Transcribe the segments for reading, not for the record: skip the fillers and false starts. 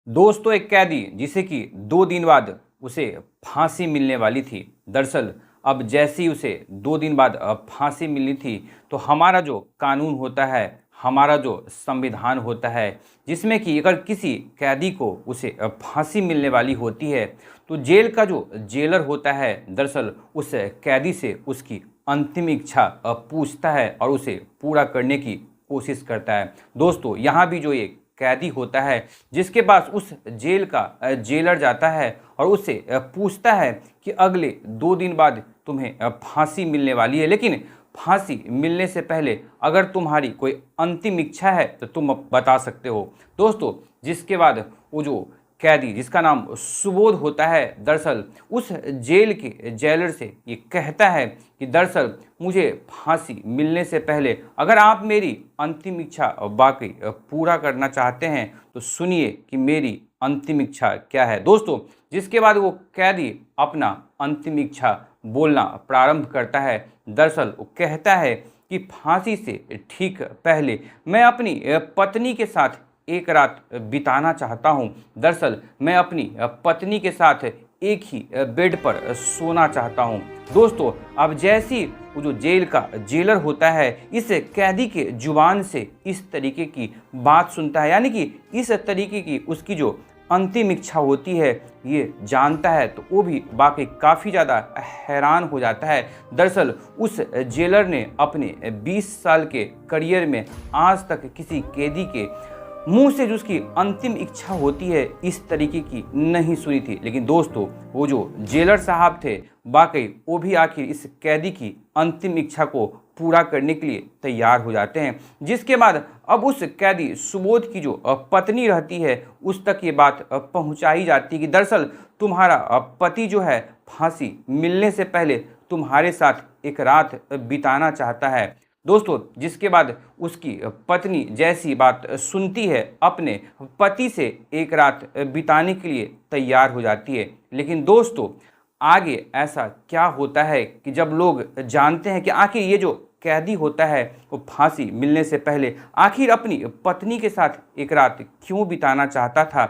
दोस्तों, एक कैदी जिसे कि 2 दिन बाद उसे फांसी मिलने वाली थी। दरअसल अब जैसे ही उसे 2 दिन बाद फांसी मिलनी थी, तो हमारा जो कानून होता है, हमारा जो संविधान होता है, जिसमें कि अगर किसी कैदी को उसे फांसी मिलने वाली होती है, तो जेल का जो जेलर होता है दरअसल उस कैदी से उसकी अंतिम इच्छा पूछता है और उसे पूरा करने की कोशिश करता है। दोस्तों, यहाँ भी जो ये कैदी होता है, जिसके पास उस जेल का जेलर जाता है और उससे पूछता है कि अगले 2 दिन बाद तुम्हें फांसी मिलने वाली है, लेकिन फांसी मिलने से पहले अगर तुम्हारी कोई अंतिम इच्छा है तो तुम बता सकते हो। दोस्तों, जिसके बाद वो जो कैदी जिसका नाम सुबोध होता है, दरअसल उस जेल के जेलर से ये कहता है कि दरअसल मुझे फांसी मिलने से पहले अगर आप मेरी अंतिम इच्छा वाकई पूरा करना चाहते हैं तो सुनिए कि मेरी अंतिम इच्छा क्या है। दोस्तों, जिसके बाद वो कैदी अपना अंतिम इच्छा बोलना प्रारंभ करता है। दरअसल वो कहता है कि फांसी से ठीक पहले मैं अपनी पत्नी के साथ एक रात बिताना चाहता हूं। दरअसल मैं अपनी पत्नी के साथ एक ही बेड पर सोना चाहता हूं। दोस्तों, अब जैसी वो जो जेल का जेलर होता है इस कैदी के जुबान से इस तरीके की बात सुनता है, यानी कि इस तरीके की उसकी जो अंतिम इच्छा होती है ये जानता है, तो वो भी वाकई काफ़ी ज़्यादा हैरान हो जाता है। दरअसल उस जेलर ने अपने 20 साल के करियर में आज तक किसी कैदी के मुंह से जो उसकी अंतिम इच्छा होती है इस तरीके की नहीं सुनी थी। लेकिन दोस्तों, वो जो जेलर साहब थे वाकई वो भी आखिर इस कैदी की अंतिम इच्छा को पूरा करने के लिए तैयार हो जाते हैं। जिसके बाद अब उस कैदी सुबोध की जो पत्नी रहती है उस तक ये बात पहुंचाई जाती है कि दरअसल तुम्हारा पति जो है फांसी मिलने से पहले तुम्हारे साथ एक रात बिताना चाहता है। दोस्तों, जिसके बाद उसकी पत्नी जैसी बात सुनती है अपने पति से एक रात बिताने के लिए तैयार हो जाती है। लेकिन दोस्तों, आगे ऐसा क्या होता है कि जब लोग जानते हैं कि आखिर ये जो कैदी होता है वो फांसी मिलने से पहले आखिर अपनी पत्नी के साथ एक रात क्यों बिताना चाहता था।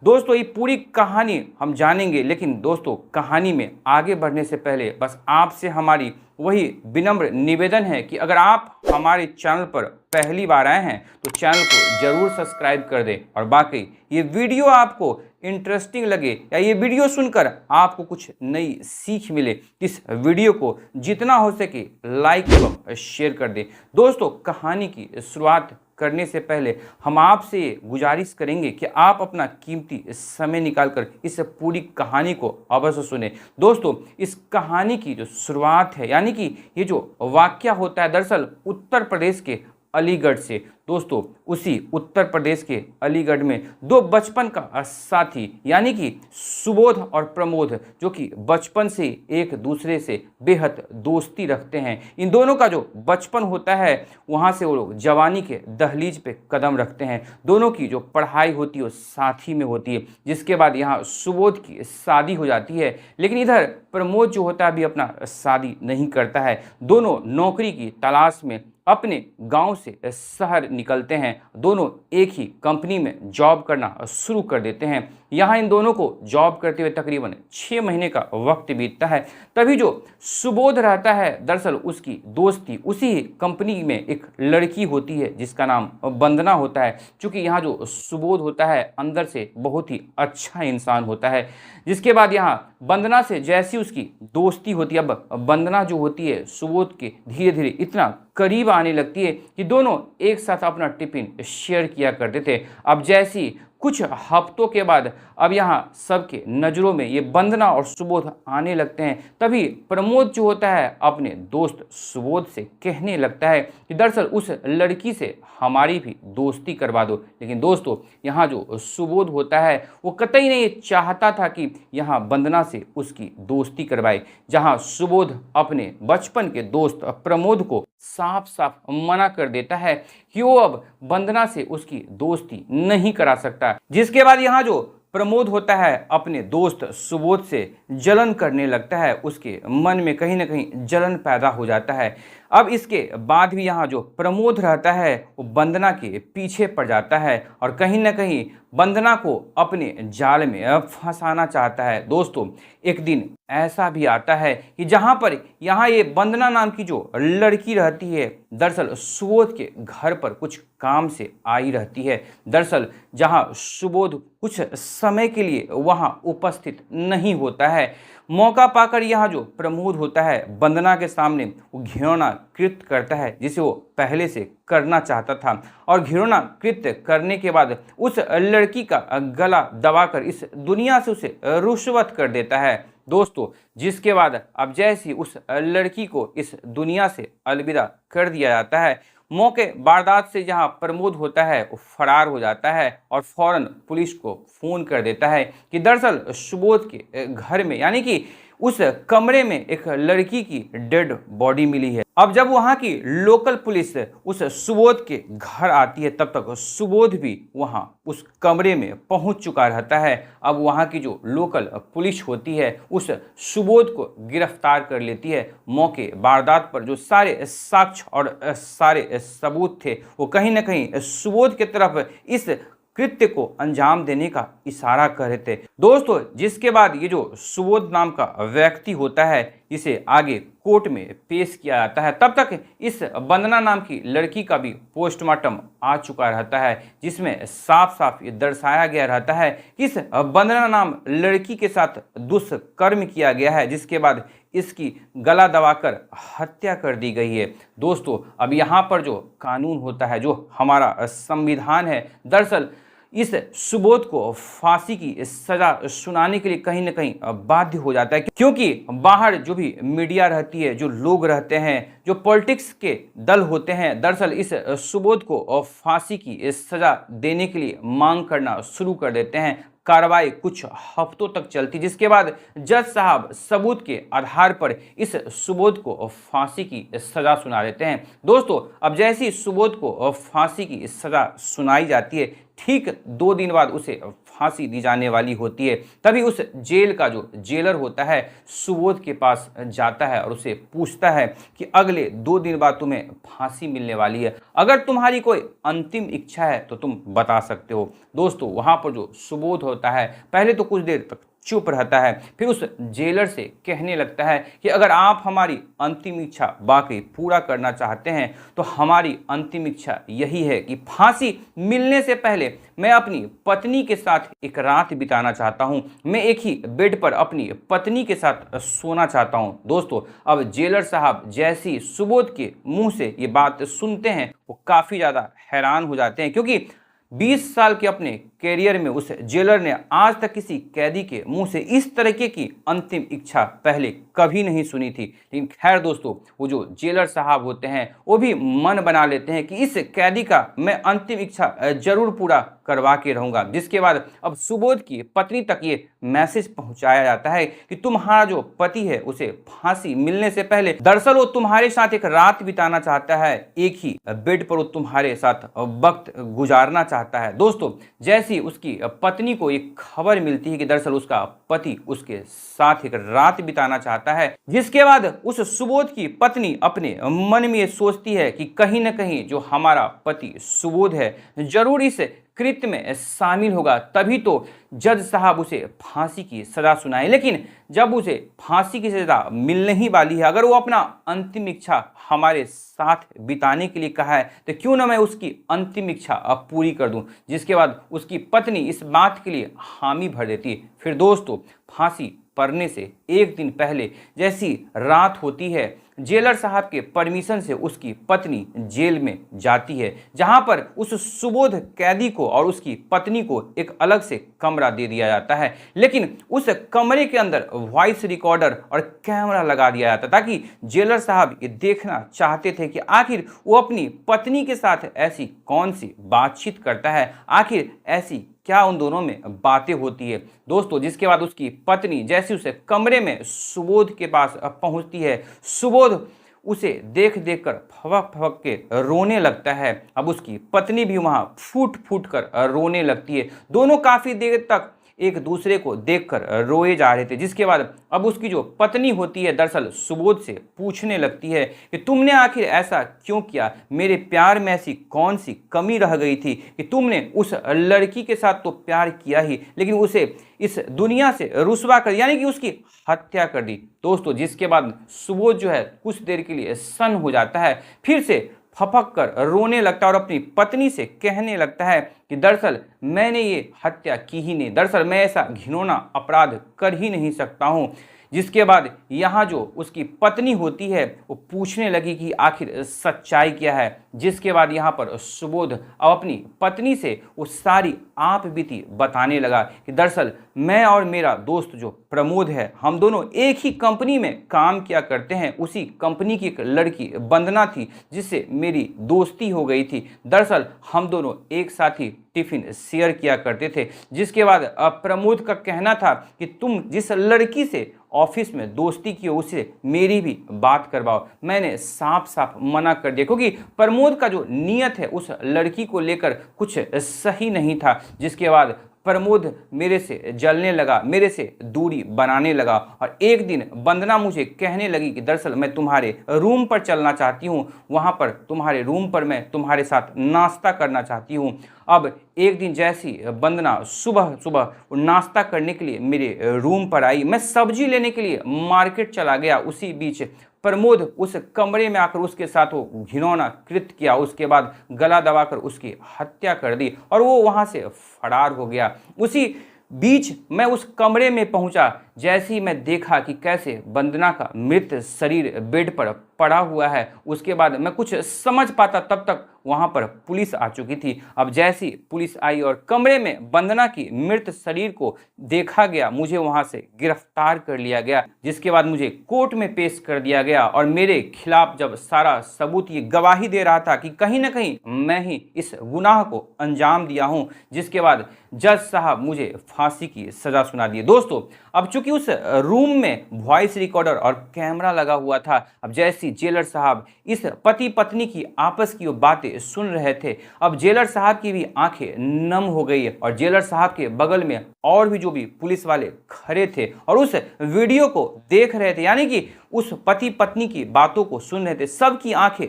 दोस्तों, ये पूरी कहानी हम जानेंगे, लेकिन दोस्तों कहानी में आगे बढ़ने से पहले बस आपसे हमारी वही विनम्र निवेदन है कि अगर आप हमारे चैनल पर पहली बार आए हैं तो चैनल को जरूर सब्सक्राइब कर दें, और बाकी ये वीडियो आपको इंटरेस्टिंग लगे या ये वीडियो सुनकर आपको कुछ नई सीख मिले, इस वीडियो को जितना हो सके लाइक एवं शेयर कर दें। दोस्तों, कहानी की शुरुआत करने से पहले हम आपसे गुजारिश करेंगे कि आप अपना कीमती समय निकालकर इस पूरी कहानी को अवश्य सुने। दोस्तों, इस कहानी की जो शुरुआत है, यानी कि ये जो वाकया होता है दरअसल उत्तर प्रदेश के अलीगढ़ से। दोस्तों, उसी उत्तर प्रदेश के अलीगढ़ में दो बचपन का साथी यानी कि सुबोध और प्रमोद, जो कि बचपन से एक दूसरे से बेहद दोस्ती रखते हैं। इन दोनों का जो बचपन होता है वहाँ से वो लोग जवानी के दहलीज पे कदम रखते हैं। दोनों की जो पढ़ाई होती है वो साथ ही में होती है। जिसके बाद यहाँ सुबोध की शादी हो जाती है, लेकिन इधर प्रमोद जो होता है अभी अपना शादी नहीं करता है। दोनों नौकरी की तलाश में अपने गांव से शहर निकलते हैं। दोनों एक ही कंपनी में जॉब करना शुरू कर देते हैं। यहाँ इन दोनों को जॉब करते हुए तकरीबन 6 महीने का वक्त बीतता है। तभी जो सुबोध रहता है दरअसल उसकी दोस्ती उसी कंपनी में एक लड़की होती है जिसका नाम वंदना होता है। चूँकि यहाँ जो सुबोध होता है अंदर से बहुत ही अच्छा इंसान होता है। जिसके बाद यहाँ वंदना से जैसी उसकी दोस्ती होती है, अब वंदना जो होती है सुबोध के धीरे धीरे इतना करीब आने लगती है कि दोनों एक साथ अपना टिफिन शेयर किया करते थे। अब जैसी कुछ हफ्तों के बाद अब यहाँ सबके नज़रों में ये वंदना और सुबोध आने लगते हैं। तभी प्रमोद जो होता है अपने दोस्त सुबोध से कहने लगता है कि दरअसल उस लड़की से हमारी भी दोस्ती करवा दो। लेकिन दोस्तों, यहाँ जो सुबोध होता है वो कतई नहीं चाहता था कि यहाँ वंदना से उसकी दोस्ती करवाए। जहाँ सुबोध अपने बचपन के दोस्त प्रमोद को साफ साफ मना कर देता है कि वो अब वंदना से उसकी दोस्ती नहीं करा सकता। जिसके बाद यहाँ जो प्रमोद होता है अपने दोस्त सुबोध से जलन करने लगता है। उसके मन में कहीं ना कहीं जलन पैदा हो जाता है। अब इसके बाद भी यहाँ जो प्रमोद रहता है वो वंदना के पीछे पड़ जाता है और कहीं ना कहीं वंदना को अपने जाल में फंसाना चाहता है। दोस्तों एक दिन ऐसा भी आता है कि जहाँ पर यहाँ ये वंदना नाम की जो लड़की रहती है, दरअसल सुबोध के घर पर कुछ काम से आई रहती है। दरअसल जहाँ सुबोध कुछ समय के लिए वहाँ उपस्थित नहीं होता है, मौका पाकर यहाँ जो प्रमोद होता है वंदना के सामने वो घिनौना कृत्य करता है जिसे वो पहले से करना चाहता था, और घिनौना कृत्य करने के बाद उस लड़की का गला दबाकर इस दुनिया से उसे रुष्वत कर देता है। दोस्तों जिसके बाद अब जैसे उस लड़की को इस दुनिया से अलविदा कर दिया जाता है, मौके वारदात से जहां प्रमोद होता है वो फरार हो जाता है और फौरन पुलिस को फोन कर देता है कि दरअसल सुबोध के घर में यानी कि उस कमरे में एक लड़की की डेड बॉडी मिली है। अब जब वहां की लोकल पुलिस उस सुबोध के घर आती है तब तक सुबोध भी वहां उस कमरे में पहुंच चुका रहता है। अब वहां की जो लोकल पुलिस होती है उस सुबोध को गिरफ्तार कर लेती है। मौके वारदात पर जो सारे साक्ष्य और सारे सबूत थे वो कहीं ना कहीं सुबोध की तरफ इस कृत्य को अंजाम देने का इशारा कर रहे थे। दोस्तों जिसके बाद ये जो सुबोध नाम का व्यक्ति होता है इसे आगे कोर्ट में पेश किया जाता है, तब तक इस वंदना नाम की लड़की का भी पोस्टमार्टम आ चुका रहता है जिसमें साफ साफ ये दर्शाया गया रहता है कि इस वंदना नाम लड़की के साथ दुष्कर्म किया गया है, जिसके बाद इसकी गला दबाकर हत्या कर दी गई है। दोस्तों अब यहाँ पर जो कानून होता है, जो हमारा संविधान है, दरअसल इस सुबोध को फांसी की सजा सुनाने के लिए कहीं ना कहीं बाध्य हो जाता है, क्योंकि बाहर जो भी मीडिया रहती है, जो लोग रहते हैं, जो पॉलिटिक्स के दल होते हैं, दरअसल इस सुबोध को फांसी की सजा देने के लिए मांग करना शुरू कर देते हैं। कार्रवाई कुछ हफ्तों तक चलती, जिसके बाद जज साहब सबूत के आधार पर इस सुबोध को फांसी की सजा सुना देते हैं। दोस्तों अब जैसे ही सुबोध को फांसी की सजा सुनाई जाती है, ठीक 2 दिन बाद उसे फांसी दी जाने वाली होती है। तभी उस जेल का जो जेलर होता है सुबोध के पास जाता है और उसे पूछता है कि अगले 2 दिन बाद तुम्हें फांसी मिलने वाली है, अगर तुम्हारी कोई अंतिम इच्छा है तो तुम बता सकते हो। दोस्तों वहां पर जो सुबोध होता है पहले तो कुछ देर तक चुप रहता है, फिर उस जेलर से कहने लगता है कि अगर आप हमारी अंतिम इच्छा वाकई पूरा करना चाहते हैं तो हमारी अंतिम इच्छा यही है कि फांसी मिलने से पहले मैं अपनी पत्नी के साथ एक रात बिताना चाहता हूं, मैं एक ही बेड पर अपनी पत्नी के साथ सोना चाहता हूं। दोस्तों अब जेलर साहब जैसी सुबोध के मुंह से ये बात सुनते हैं वो काफ़ी ज़्यादा हैरान हो जाते हैं, क्योंकि 20 साल के अपने कैरियर में उस जेलर ने आज तक किसी कैदी के मुंह से इस तरीके की अंतिम इच्छा पहले कभी नहीं सुनी थी। लेकिन खैर दोस्तों वो जो जेलर साहब होते हैं वो भी मन बना लेते हैं कि इस कैदी का मैं अंतिम इच्छा जरूर पूरा करवा के रहूंगा। जिसके बाद अब सुबोध की पत्नी तक ये मैसेज पहुंचाया जाता है कि तुम्हारा जो पति है उसे फांसी मिलने से पहले दरअसल वो तुम्हारे साथ एक रात बिताना चाहता है, एक ही बेड पर वो तुम्हारे साथ वक्त गुजारना चाहता है। दोस्तों जैसी उसकी पत्नी को एक खबर मिलती है कि दरअसल उसका पति उसके साथ एक रात बिताना चाहता है, जिसके बाद उस सुबोध की पत्नी अपने मन में ये सोचती है कि कहीं ना कहीं जो हमारा पति सुबोध है जरूर इस कृत्य में शामिल होगा, तभी तो जज साहब उसे फांसी की सजा सुनाए। लेकिन जब उसे फांसी की सजा मिलने ही वाली है, अगर वो अपना अंतिम इच्छा हमारे साथ बिताने के लिए कहा है तो क्यों ना मैं उसकी अंतिम इच्छा अब पूरी कर दूं। जिसके बाद उसकी पत्नी इस बात के लिए हामी भर देती है। फिर दोस्तों फांसी पड़ने से एक दिन पहले जैसी रात होती है, जेलर साहब के परमिशन से उसकी पत्नी जेल में जाती है, जहां पर उस सुबोध कैदी को और उसकी पत्नी को एक अलग से कमरा दे दिया जाता है। लेकिन उस कमरे के अंदर वॉइस रिकॉर्डर और कैमरा लगा दिया जाता, ताकि जेलर साहब ये देखना चाहते थे कि आखिर वो अपनी पत्नी के साथ ऐसी कौन सी बातचीत करता है, आखिर ऐसी क्या उन दोनों में बातें होती है। दोस्तों जिसके बाद उसकी पत्नी जैसे उसे कमरे में सुबोध के पास पहुंचती है, सुबोध उसे देख देख कर फवक फवक के रोने लगता है। अब उसकी पत्नी भी वहां फूट फूट कर रोने लगती है। दोनों काफी देर तक एक दूसरे को देखकर रोए जा रहे थे। जिसके बाद अब उसकी जो पत्नी होती है दरअसल सुबोध से पूछने लगती है कि तुमने आखिर ऐसा क्यों किया, मेरे प्यार में ऐसी कौन सी कमी रह गई थी कि तुमने उस लड़की के साथ तो प्यार किया ही लेकिन उसे इस दुनिया से रुसवा कर यानी कि उसकी हत्या कर दी। दोस्तों जिसके बाद सुबोध जो है कुछ देर के लिए सन्न हो जाता है, फिर से फपक कर रोने लगता है और अपनी पत्नी से कहने लगता है कि दरअसल मैंने ये हत्या की ही नहीं, दरअसल मैं ऐसा घिनौना अपराध कर ही नहीं सकता हूँ। जिसके बाद यहाँ जो उसकी पत्नी होती है वो पूछने लगी कि आखिर सच्चाई क्या है। जिसके बाद यहाँ पर सुबोध अब अपनी पत्नी से वो सारी आप बीती बताने लगा कि दरअसल मैं और मेरा दोस्त जो प्रमोद है, हम दोनों एक ही कंपनी में काम किया करते हैं। उसी कंपनी की एक लड़की वंदना थी जिससे मेरी दोस्ती हो गई थी। दरअसल हम दोनों एक साथ ही टिफिन शेयर किया करते थे। जिसके बाद प्रमोद का कहना था कि तुम जिस लड़की से ऑफिस में दोस्ती की उससे मेरी भी बात करवाओ। मैंने साफ साफ मना कर दिया क्योंकि प्रमोद का जो नियत है उस लड़की को लेकर कुछ सही नहीं था। जिसके बाद प्रमोद मेरे से जलने लगा, मेरे से दूरी बनाने लगा और एक दिन वंदना मुझे कहने लगी कि दरअसल मैं तुम्हारे रूम पर चलना चाहती हूँ, वहाँ पर तुम्हारे रूम पर मैं तुम्हारे साथ नाश्ता करना चाहती हूँ। अब एक दिन जैसी वंदना सुबह सुबह नाश्ता करने के लिए मेरे रूम पर आई, मैं सब्जी लेने के लिए मार्केट चला गया। उसी बीच प्रमोद उस कमरे में आकर उसके साथ वो घिनौना कृत्य किया, उसके बाद गला दबाकर उसकी हत्या कर दी और वो वहाँ से फरार हो गया। उसी बीच मैं उस कमरे में पहुंचा, जैसे ही मैं देखा कि कैसे वंदना का मृत शरीर बेड पर पड़ा हुआ है, उसके बाद मैं कुछ समझ पाता तब तक वहां पर पुलिस आ चुकी थी। अब जैसी पुलिस आई और कमरे में वंदना की मृत शरीर को देखा गया, मुझे वहां से गिरफ्तार कर लिया गया। जिसके बाद मुझे कोर्ट में पेश कर दिया गया और मेरे खिलाफ जब सारा सबूत ये गवाही दे रहा था कि कहीं ना कहीं मैं ही इस गुनाह को अंजाम दिया हूं। जिसके बाद जज साहब मुझे फांसी की सजा सुना दी। दोस्तों अब चूंकि उस रूम में वॉइस रिकॉर्डर और कैमरा लगा हुआ था, अब जैसी जेलर साहब इस पति पत्नी की आपस की वो बातें सुन रहे थे, अब जेलर साहब की भी आंखें नम हो गई और जेलर साहब के बगल में और भी जो भी पुलिस वाले खड़े थे और उस वीडियो को देख रहे थे, यानी कि उस पति पत्नी की बातों को सुन रहे थे, सबकी आंखें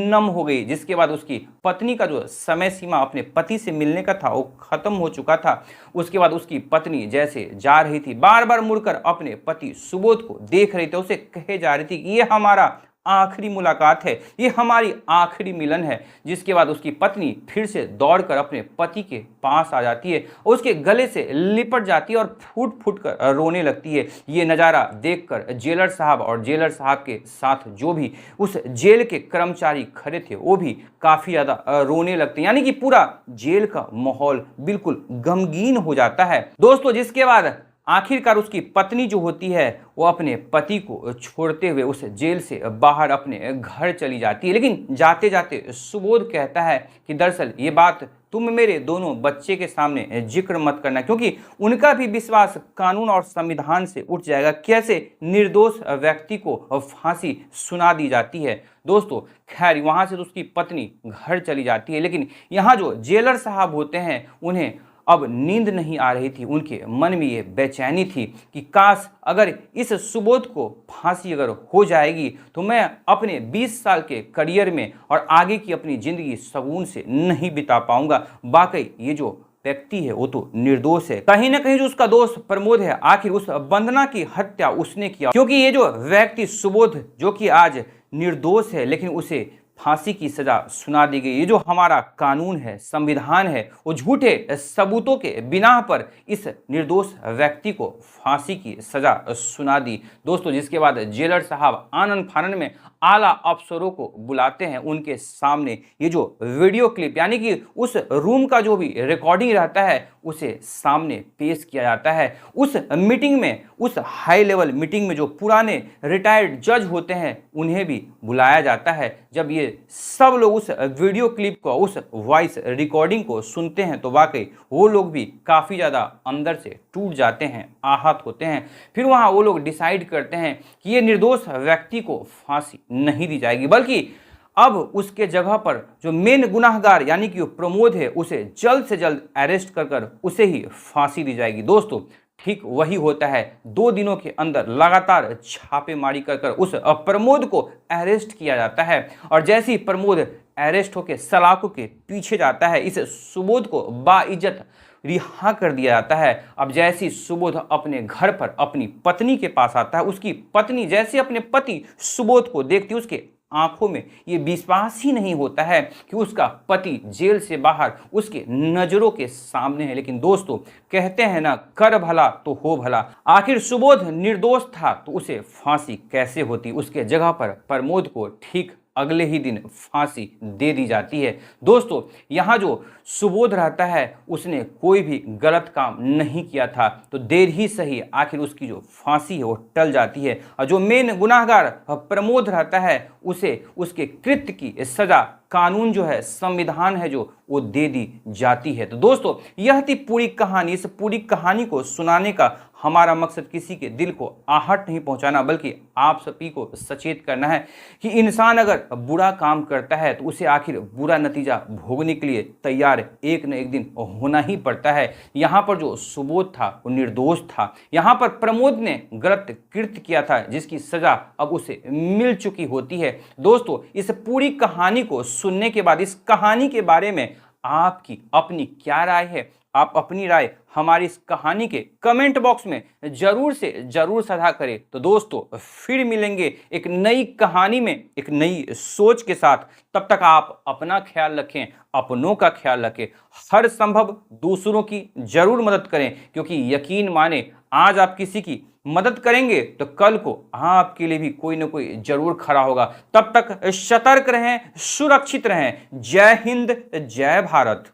नम हो गई। जिसके बाद उसकी पत्नी का जो समय सीमा अपने पति से मिलने का था वो खत्म हो चुका था। उसके बाद उसकी पत्नी जैसे जा रही थी, बार बार मुड़कर अपने पति सुबोध को देख रही थी, उसे कहे जा रही थी कि ये हमारा आखिरी मुलाकात है, ये हमारी आखिरी मिलन है। जिसके बाद उसकी पत्नी फिर से दौड़कर अपने पति के पास आ जाती है, उसके गले से लिपट जाती है और फूट फूट कर रोने लगती है। ये नज़ारा देखकर जेलर साहब और जेलर साहब के साथ जो भी उस जेल के कर्मचारी खड़े थे वो भी काफ़ी ज़्यादा रोने लगते हैं, यानी कि पूरा जेल का माहौल बिल्कुल गमगीन हो जाता है। दोस्तों जिसके बाद आखिरकार उसकी पत्नी जो होती है वो अपने पति को छोड़ते हुए उस जेल से बाहर अपने घर चली जाती है। लेकिन जाते जाते सुबोध कहता है कि दरअसल ये बात तुम मेरे दोनों बच्चे के सामने जिक्र मत करना, क्योंकि उनका भी विश्वास कानून और संविधान से उठ जाएगा। कैसे निर्दोष व्यक्ति को फांसी सुना दी जाती है। दोस्तों खैर वहाँ से तो उसकी पत्नी घर चली जाती है, लेकिन यहाँ जो जेलर साहब होते हैं उन्हें अब नींद नहीं आ रही थी। उनके मन में ये बेचैनी थी कि काश अगर इस सुबोध को फांसी अगर हो जाएगी तो मैं अपने 20 साल के करियर में और आगे की अपनी ज़िंदगी सुकून से नहीं बिता पाऊंगा। वाकई ये जो व्यक्ति है वो तो निर्दोष है, कहीं ना कहीं जो उसका दोस्त प्रमोद है आखिर उस वंदना की हत्या उसने किया, क्योंकि ये जो व्यक्ति सुबोध जो कि आज निर्दोष है लेकिन उसे फांसी की सजा सुना दी गई। ये जो हमारा कानून है, संविधान है, वो झूठे सबूतों के बिना पर इस निर्दोष व्यक्ति को फांसी की सजा सुना दी। दोस्तों जिसके बाद जेलर साहब आनन फानन में आला अफसरों को बुलाते हैं, उनके सामने ये जो वीडियो क्लिप यानी कि उस रूम का जो भी रिकॉर्डिंग रहता है उसे सामने पेश किया जाता है। उस मीटिंग में, उस हाई लेवल मीटिंग में जो पुराने रिटायर्ड जज होते हैं उन्हें भी बुलाया जाता है। जब ये सब लोग उस वीडियो क्लिप को, उस वॉइस रिकॉर्डिंग को सुनते हैं तो वाकई वो लोग भी काफ़ी ज़्यादा अंदर से टूट जाते हैं, आहत होते हैं। फिर वहाँ वो लोग डिसाइड करते हैं कि ये निर्दोष व्यक्ति को फांसी नहीं दी जाएगी, बल्कि अब उसके जगह पर जो मेन गुनाहगार यानी कि प्रमोद है उसे जल्द से जल्द अरेस्ट कर उसे ही फांसी दी जाएगी। दोस्तों ठीक वही होता है, 2 दिनों के अंदर लगातार छापेमारी कर उस प्रमोद को अरेस्ट किया जाता है और जैसे ही प्रमोद अरेस्ट होकर सलाखों के पीछे जाता है, इस सुबोध को बाइज्जत रिहा कर दिया जाता है। अब जैसे ही सुबोध अपने घर पर अपनी पत्नी के पास आता है, उसकी पत्नी जैसे अपने पति सुबोध को देखती है, उसके आंखों में ये विश्वास ही नहीं होता है कि उसका पति जेल से बाहर उसके नजरों के सामने है। लेकिन दोस्तों कहते हैं ना, कर भला तो हो भला, आखिर सुबोध निर्दोष था तो उसे फांसी कैसे होती। उसके जगह पर प्रमोद को ठीक अगले ही दिन फांसी दे दी जाती है। दोस्तों यहाँ जो सुबोध रहता है उसने कोई भी गलत काम नहीं किया था, तो देर ही सही आखिर उसकी जो फांसी है वो टल जाती है और जो मेन गुनाहगार प्रमोद रहता है उसे उसके कृत्य की सजा कानून जो है, संविधान है जो, वो दे दी जाती है। तो दोस्तों यह थी पूरी कहानी। इस पूरी कहानी को सुनाने का हमारा मकसद किसी के दिल को आहट नहीं पहुंचाना, बल्कि आप सभी को सचेत करना है कि इंसान अगर बुरा काम करता है तो उसे आखिर बुरा नतीजा भोगने के लिए तैयार एक न एक दिन होना ही पड़ता है। यहाँ पर जो सुबोध था वो निर्दोष था, यहाँ पर प्रमोद ने गलत कृत्य किया था जिसकी सजा अब उसे मिल चुकी होती है। दोस्तों इस पूरी कहानी को सुनने के बाद इस कहानी के बारे में आपकी अपनी क्या राय है? आप अपनी राय हमारी इस कहानी के कमेंट बॉक्स में जरूर से जरूर साझा करें। तो दोस्तों फिर मिलेंगे एक नई कहानी में एक नई सोच के साथ। तब तक आप अपना ख्याल रखें, अपनों का ख्याल रखें, हर संभव दूसरों की जरूर मदद करें, क्योंकि यकीन माने आज आप किसी की मदद करेंगे तो कल को आपके लिए भी कोई ना कोई जरूर खड़ा होगा। तब तक सतर्क रहें, सुरक्षित रहें। जय हिंद, जय भारत।